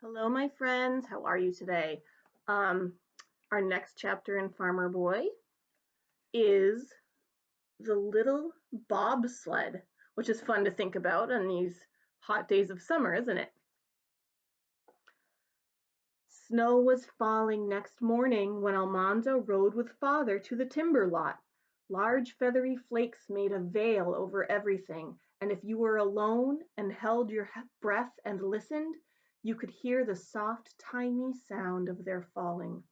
Hello, my friends. How are you today? Um, our next chapter in Farmer Boy is the little bobsled, which is fun to think about on these hot days of summer, isn't it? Snow was falling next morning when Almanzo rode with father to the timber lot. Large feathery flakes made a veil over everything, and if you were alone and held your breath and listened, you could hear the soft, tiny sound of their falling.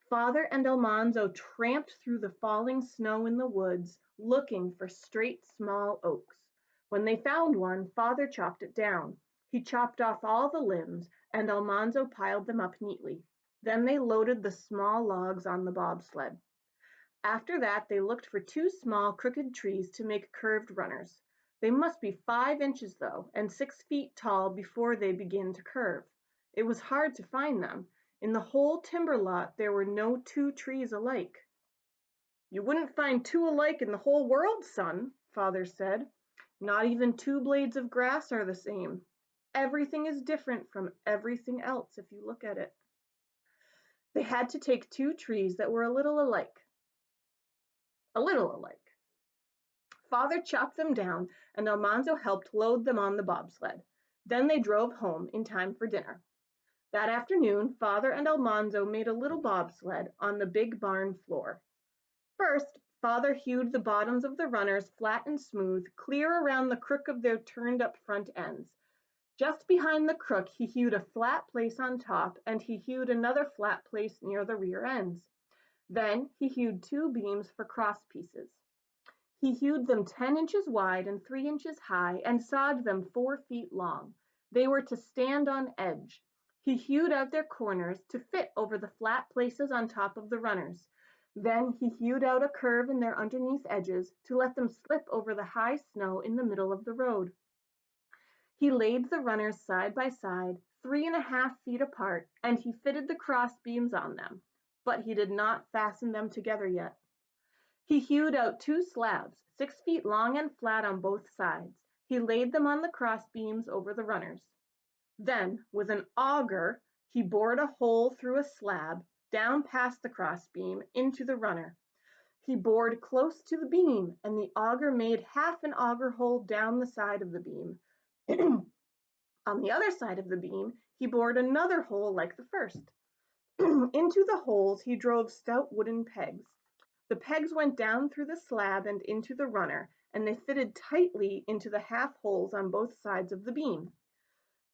Father and Almanzo tramped through the falling snow in the woods, looking for straight small oaks. When they found one, Father chopped it down. He chopped off all the limbs, and Almanzo piled them up neatly. Then they loaded the small logs on the bobsled. After that, they looked for two small, crooked trees to make curved runners. They must be 5 inches, though, and 6 feet tall before they begin to curve. It was hard to find them. In the whole timber lot, there were no two trees alike. "You wouldn't find two alike in the whole world, son," Father said. "Not even two blades of grass are the same. Everything is different from everything else if you look at it." They had to take two trees that were a little alike. A little alike. Father chopped them down, and Almanzo helped load them on the bobsled. Then they drove home in time for dinner. That afternoon, Father and Almanzo made a little bobsled on the big barn floor. First, Father hewed the bottoms of the runners flat and smooth, clear around the crook of their turned-up front ends. Just behind the crook, he hewed a flat place on top, and he hewed another flat place near the rear ends. Then he hewed two beams for cross pieces. He hewed them 10 inches wide and 3 inches high and sawed them 4 feet long. They were to stand on edge. He hewed out their corners to fit over the flat places on top of the runners. Then he hewed out a curve in their underneath edges to let them slip over the high snow in the middle of the road. He laid the runners side by side, 3.5 feet apart, and he fitted the cross beams on them, but he did not fasten them together yet. He hewed out two slabs, 6 feet long and flat on both sides. He laid them on the cross beams over the runners. Then, with an auger, he bored a hole through a slab, down past the cross beam, into the runner. He bored close to the beam, and the auger made half an auger hole down the side of the beam. On the other side of the beam, he bored another hole like the first. Into the holes he drove stout wooden pegs. The pegs went down through the slab and into the runner, and they fitted tightly into the half holes on both sides of the beam.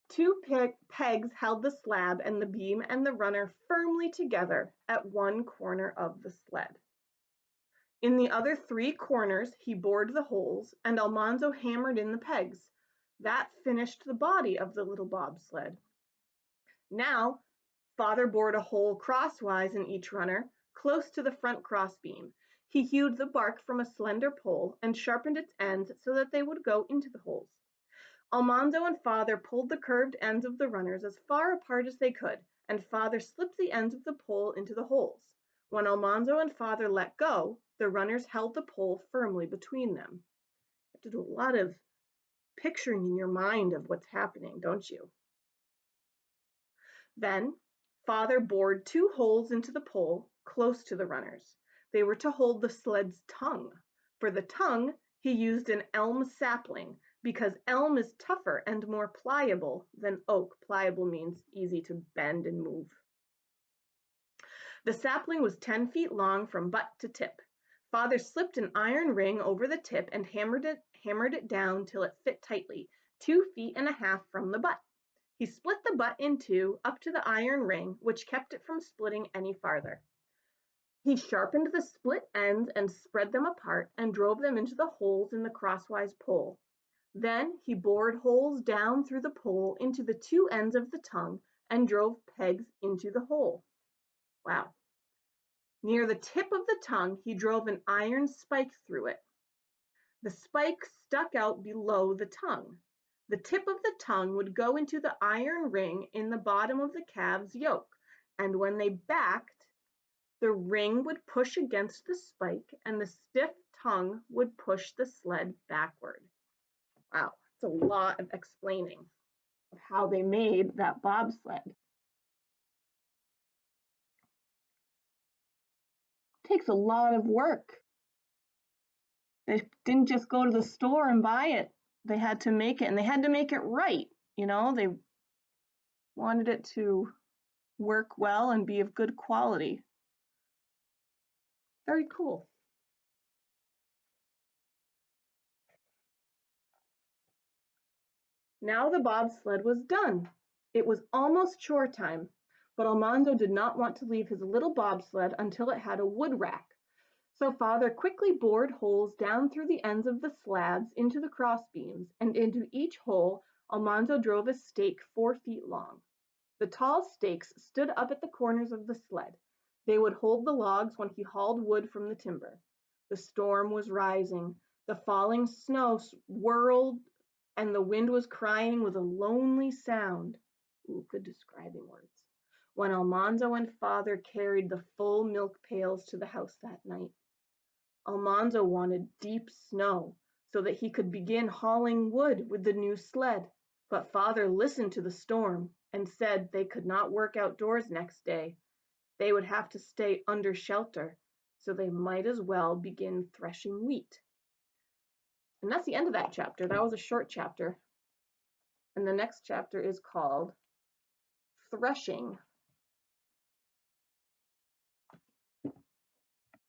Two pegs held the slab and the beam and the runner firmly together at one corner of the sled. In the other three corners he bored the holes, and Almanzo hammered in the pegs. That finished the body of the little bobsled. Now, Father bored a hole crosswise in each runner, close to the front crossbeam. He hewed the bark from a slender pole and sharpened its ends so that they would go into the holes. Almanzo and Father pulled the curved ends of the runners as far apart as they could, and Father slipped the ends of the pole into the holes. When Almanzo and Father let go, the runners held the pole firmly between them. You have to do a lot of picturing in your mind of what's happening, don't you? Then Father bored two holes into the pole close to the runners. They were to hold the sled's tongue. For the tongue, he used an elm sapling because elm is tougher and more pliable than oak. Pliable means easy to bend and move. The sapling was 10 feet long from butt to tip. Father slipped an iron ring over the tip and hammered it down till it fit tightly, 2.5 feet from the butt. He split the butt in two up to the iron ring, which kept it from splitting any farther. He sharpened the split ends and spread them apart and drove them into the holes in the crosswise pole. Then he bored holes down through the pole into the two ends of the tongue and drove pegs into the hole. Wow. Near the tip of the tongue, he drove an iron spike through it. The spike stuck out below the tongue. The tip of the tongue would go into the iron ring in the bottom of the calf's yoke, and when they backed, the ring would push against the spike and the stiff tongue would push the sled backward. Wow, it's a lot of explaining. of how they made that bobsled. It takes a lot of work. They didn't just go to the store and buy it. They had to make it, and they had to make it right. They wanted it to work well and be of good quality. Very cool. Now the bobsled was done. It was almost chore time, but Almanzo did not want to leave his little bobsled until it had a wood rack. So father quickly bored holes down through the ends of the slabs into the crossbeams, and into each hole Almanzo drove a stake 4 feet long. The tall stakes stood up at the corners of the sled. They would hold the logs when he hauled wood from the timber. The storm was rising. The falling snow whirled, and the wind was crying with a lonely sound. Ooh, good describing words. When Almanzo and father carried the full milk pails to the house that night. Almanzo wanted deep snow so that he could begin hauling wood with the new sled, but father listened to the storm and said they could not work outdoors next day. They would have to stay under shelter, so they might as well begin threshing wheat. And that's the end of that chapter. That was a short chapter. And the next chapter is called Threshing.